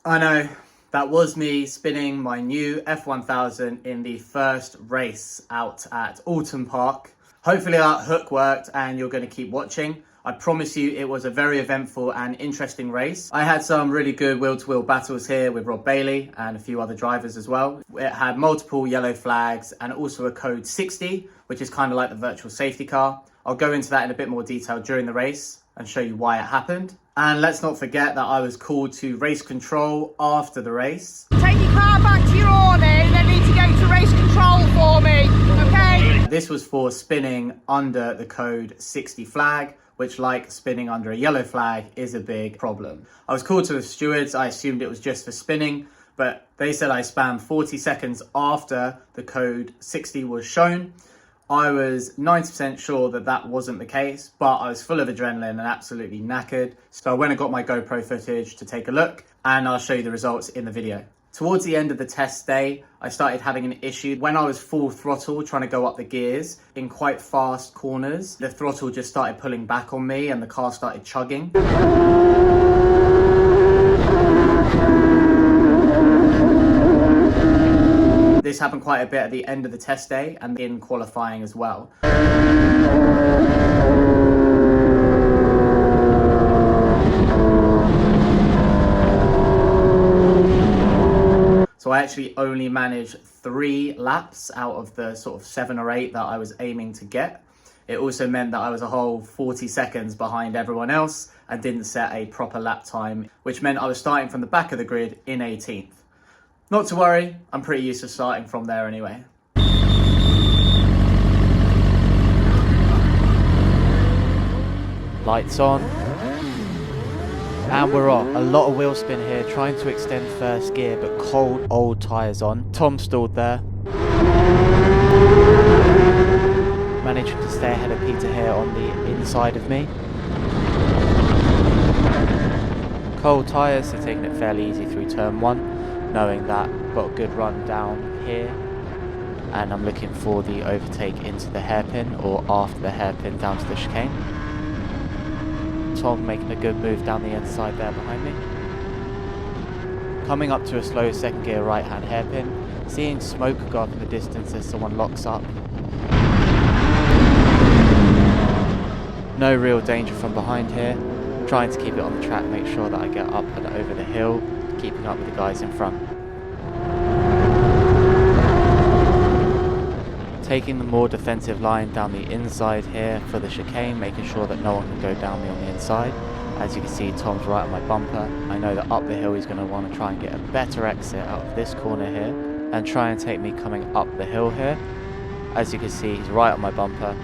I know, that was me spinning my new F1000 in the first race out at Oulton Park. Hopefully that hook worked and you're going to keep watching. I promise you it was a very eventful and interesting race. I had some really good wheel-to-wheel battles here with Rob Bailey and a few other drivers as well. It had multiple yellow flags and also a code 60, which is kind of like the virtual safety car. I'll go into that in a bit more detail during the race and show you why it happened. And let's not forget that I was called to race control after the race. Take your car back to your awning, then need to go to race control for me, okay? This was for spinning under the code 60 flag, which, like spinning under a yellow flag, is a big problem. I was called to the stewards. I assumed it was just for spinning, but they said I spammed 40 seconds after the code 60 was shown. I was 90% sure that that wasn't the case, but I was full of adrenaline and absolutely knackered. So I went and got my GoPro footage to take a look, and I'll show you the results in the video. Towards the end of the test day, I started having an issue. When I was full throttle trying to go up the gears in quite fast corners, the throttle just started pulling back on me and the car started chugging. This happened quite a bit at the end of the test day and in qualifying as well. So I actually only managed 3 laps out of the sort of 7 or 8 that I was aiming to get. It also meant that I was a whole 40 seconds behind everyone else and didn't set a proper lap time, which meant I was starting from the back of the grid in 18th. Not to worry, I'm pretty used to starting from there anyway. Lights on. And we're off. A lot of wheel spin here, trying to extend first gear, but cold old tyres on. Tom stalled there. Managed to stay ahead of Peter here on the inside of me. Cold tyres, so taking it fairly easy through turn 1, knowing that I've got a good run down here. And I'm looking for the overtake into the hairpin, or after the hairpin down to the chicane. Tom making a good move down the inside there behind me. Coming up to a slow second gear right hand hairpin, seeing smoke go up in the distance as someone locks up. No real danger from behind here, trying to keep it on the track, make sure that I get up and over the hill, keeping up with the guys in front. Taking the more defensive line down the inside here for the chicane, making sure that no one can go down me on the inside. As you can see, Tom's right on my bumper. I know that up the hill he's going to want to try and get a better exit out of this corner here and try and take me coming up the hill here. As you can see, he's right on my bumper,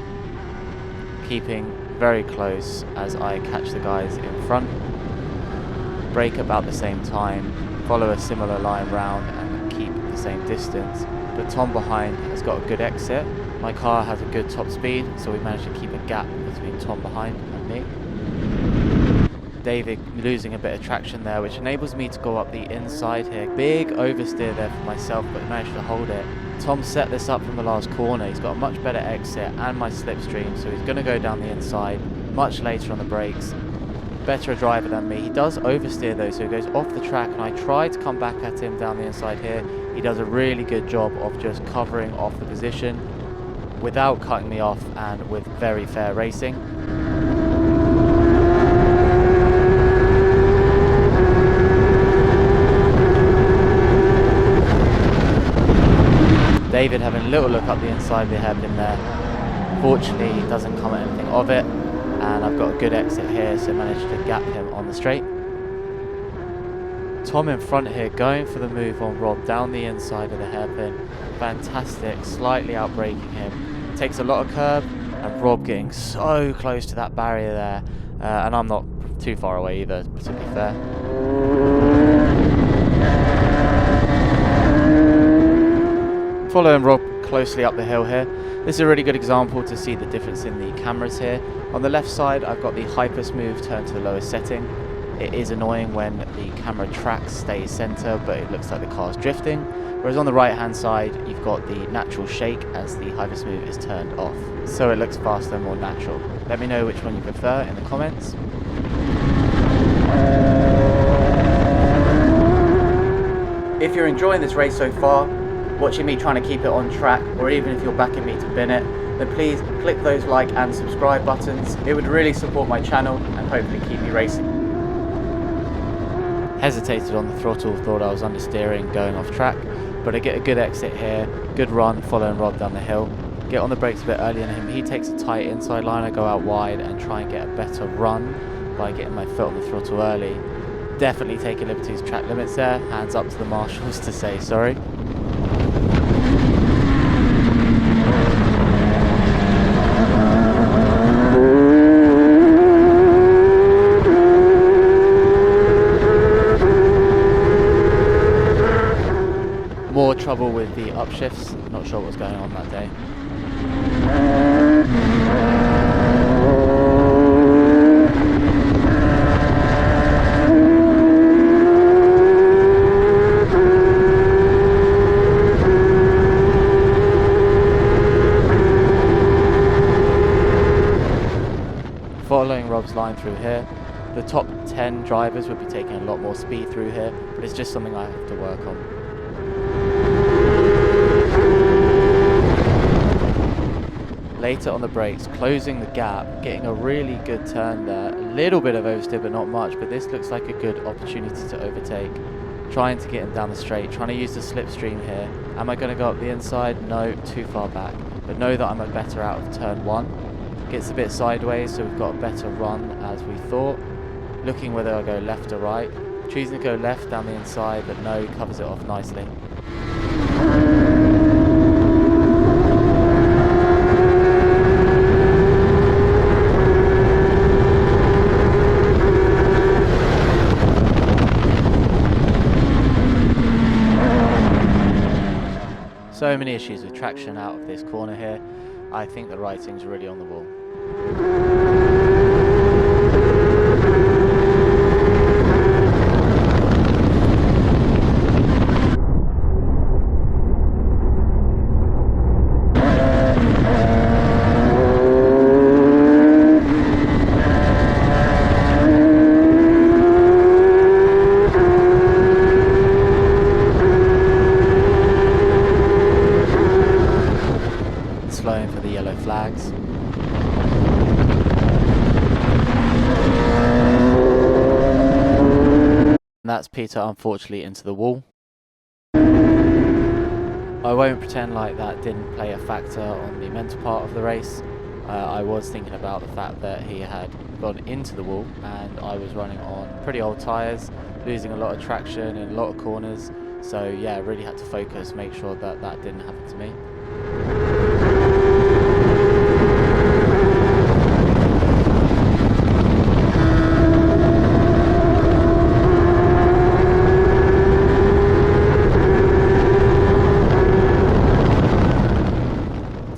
keeping very close as I catch the guys in front. Brake about the same time, follow a similar line round and keep the same distance. But Tom behind has got a good exit. My car has a good top speed, so we managed to keep a gap between Tom behind and me. David losing a bit of traction there, which enables me to go up the inside here. Big oversteer there for myself, but managed to hold it. Tom set this up from the last corner. He's got a much better exit and my slipstream, so he's going to go down the inside much later on the brakes. Better a driver than me. He does oversteer though, so he goes off the track, and I try to come back at him down the inside here. He does a really good job of just covering off the position without cutting me off and with very fair racing. David having a little look up the inside of the hairpin there. Fortunately, he doesn't come at anything of it, and I've got a good exit here, so managed to gap him on the straight. Tom in front here, going for the move on Rob down the inside of the hairpin. Fantastic, slightly outbraking him. Takes a lot of curb, and Rob getting so close to that barrier there. And I'm not too far away either, to be fair. Following Rob closely up the hill here. This is a really good example to see the difference in the cameras here. On the left side, I've got the hyper smooth turned to the lowest setting. It is annoying when the camera tracks stays center, but it looks like the car's drifting. Whereas on the right hand side, you've got the natural shake as the hyper smooth is turned off. So it looks faster and more natural. Let me know which one you prefer in the comments. If you're enjoying this race so far, watching me trying to keep it on track, or even if you're backing me to bin it, then please click those like and subscribe buttons. It would really support my channel and hopefully keep me racing. Hesitated on the throttle, thought I was understeering, going off track, but I get a good exit here, good run following Rob down the hill. Get on the brakes a bit earlier than him. He takes a tight inside line, I go out wide and try and get a better run by getting my foot on the throttle early. Definitely taking liberties track limits there. Hands up to the marshals to say sorry. More trouble with the upshifts. Not sure what was going on that day. Following Rob's line through here, the top 10 drivers would be taking a lot more speed through here, but it's just something I have to work on. Later on the brakes, closing the gap, getting a really good turn there, a little bit of oversteer but not much, but this looks like a good opportunity to overtake. Trying to get him down the straight, trying to use the slipstream here. Am I going to go up the inside? No, too far back, but know that I'm better out of turn 1. Gets a bit sideways, so we've got a better run as we thought. Looking whether I go left or right. Choosing to go left down the inside, but no, covers it off nicely. So many issues with traction out of this corner here. I think the writing's really on the wall. Slowing for the yellow flags. And that's Peter unfortunately into the wall. I won't pretend like that didn't play a factor on the mental part of the race. I was thinking about the fact that he had gone into the wall and I was running on pretty old tyres, losing a lot of traction in a lot of corners. So yeah, really had to focus, make sure that that didn't happen to me.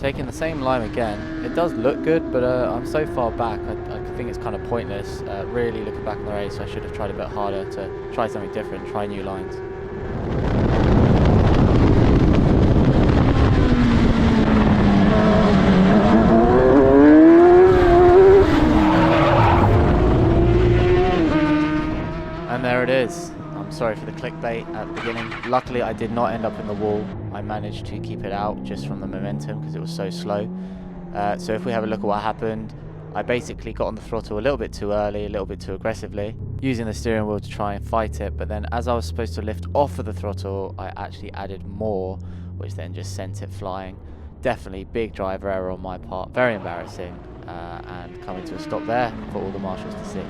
Taking the same line again, it does look good, but I'm so far back, I think it's kind of pointless. Really looking back on the race, I should have tried a bit harder to try something different, try new lines. And there it is. I'm sorry for the clickbait at the beginning. Luckily I did not end up in the wall. I managed to keep it out just from the momentum because it was so slow. So if we have a look at what happened, I basically got on the throttle a little bit too early, a little bit too aggressively, using the steering wheel to try and fight it, but then as I was supposed to lift off of the throttle, I actually added more, which then just sent it flying. Definitely big driver error on my part, very embarrassing, and coming to a stop there for all the marshals to see.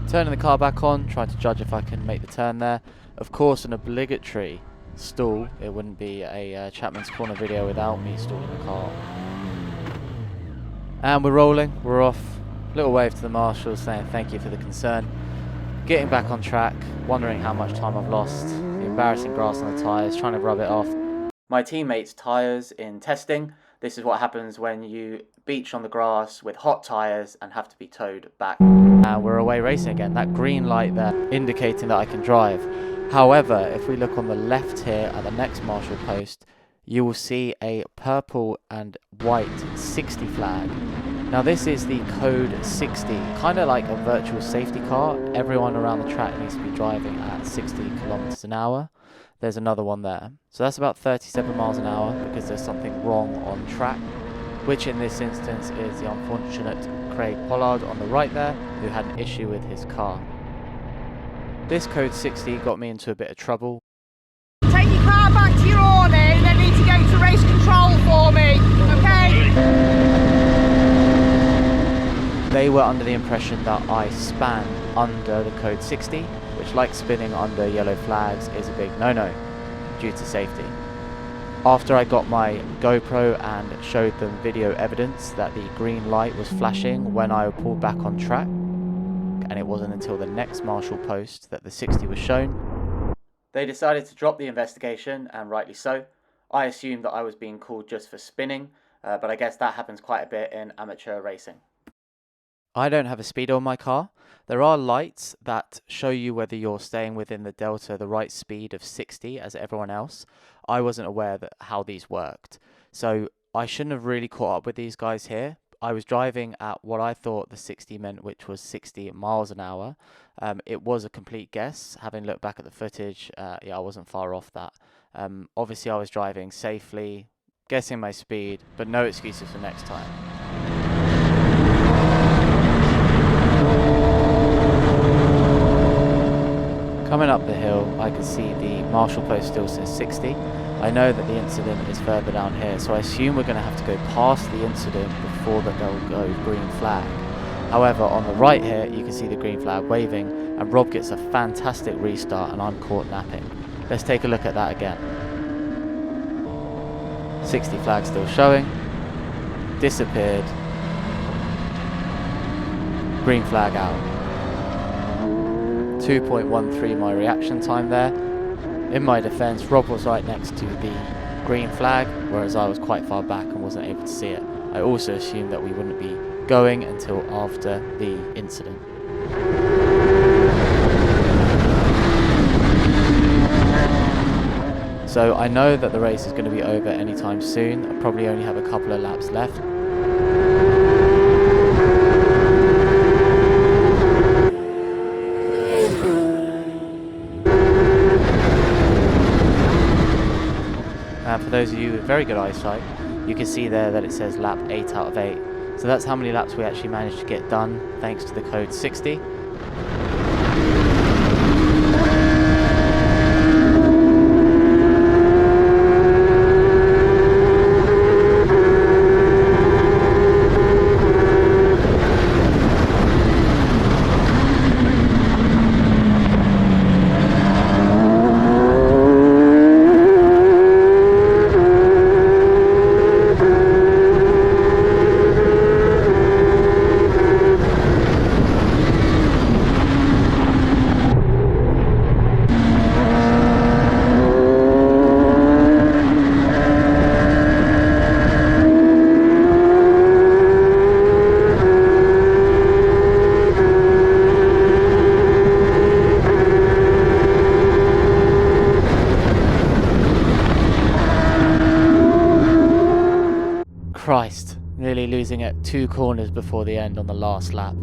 Turning the car back on, trying to judge if I can make the turn there. Of course, an obligatory stall. It wouldn't be a Chapman's Corner video without me stalling the car. And we're rolling, we're off. Little wave to the marshals saying thank you for the concern. Getting back on track, wondering how much time I've lost. The embarrassing grass on the tyres, trying to rub it off. My teammates' tyres in testing. This is what happens when you beach on the grass with hot tyres and have to be towed back. And we're away racing again. That green light there indicating that I can drive. However, if we look on the left here at the next marshal post, you will see a purple and white 60 flag. Now this is the code 60, kind of like a virtual safety car. Everyone around the track needs to be driving at 60 kilometers an hour. There's another one there. So that's about 37 miles an hour because there's something wrong on track, which in this instance is the unfortunate Craig Pollard on the right there, who had an issue with his car. This code 60 got me into a bit of trouble. Take your car back to your awning and then need to go to race control for me, okay? They were under the impression that I span under the code 60, which, like spinning under yellow flags, is a big no-no due to safety. After I got my GoPro and showed them video evidence that the green light was flashing when I pulled back on track, and it wasn't until the next marshal post that the 60 was shown, they decided to drop the investigation, and rightly so. I assumed that I was being called just for spinning, but I guess that happens quite a bit in amateur racing. I don't have a speedo on my car. There are lights that show you whether you're staying within the delta, the right speed of 60 as everyone else. I wasn't aware that how these worked. So I shouldn't have really caught up with these guys here. I was driving at what I thought the 60 meant, which was 60 miles an hour. It was a complete guess. Having looked back at the footage, yeah, I wasn't far off that. Obviously I was driving safely, guessing my speed, but no excuses for next time. Coming up the hill, I can see the marshal post still says 60. I know that the incident is further down here, so I assume we're going to have to go past the incident before that they'll go green flag. However, on the right here, you can see the green flag waving, and Rob gets a fantastic restart, and I'm caught napping. Let's take a look at that again. 60 flag still showing. Disappeared. Green flag out. 2.13 my reaction time there. In my defense, Rob was right next to the green flag, whereas I was quite far back and wasn't able to see it. I also assumed that we wouldn't be going until after the incident. So I know that the race is going to be over anytime soon. I probably only have a couple of laps left. And for those of you with very good eyesight, you can see there that it says lap 8 out of 8. So that's how many laps we actually managed to get done thanks to the code 60. Christ, nearly losing at 2 corners before the end on the last lap.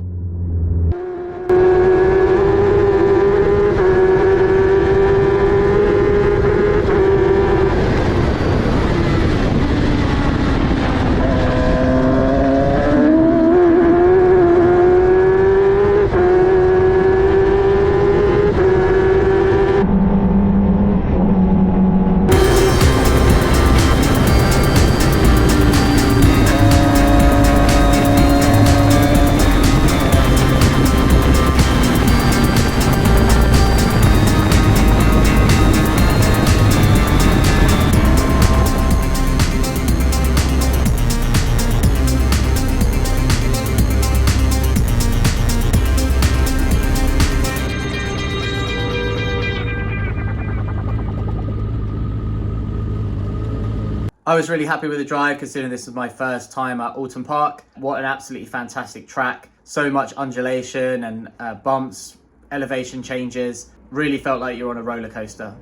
I was really happy with the drive considering this was my first time at Oulton Park. What an absolutely fantastic track. So much undulation and bumps, elevation changes. Really felt like you're on a roller coaster.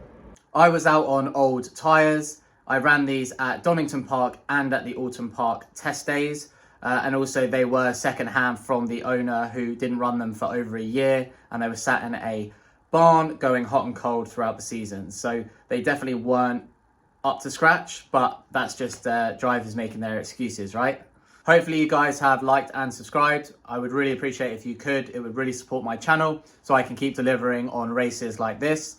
I was out on old tyres. I ran these at Donington Park and at the Oulton Park test days. And also they were second-hand from the owner who didn't run them for over a year, and they were sat in a barn going hot and cold throughout the season. So they definitely weren't up to scratch, but that's just drivers making their excuses, right? Hopefully you guys have liked and subscribed. I would really appreciate if you could. It would really support my channel so I can keep delivering on races like this.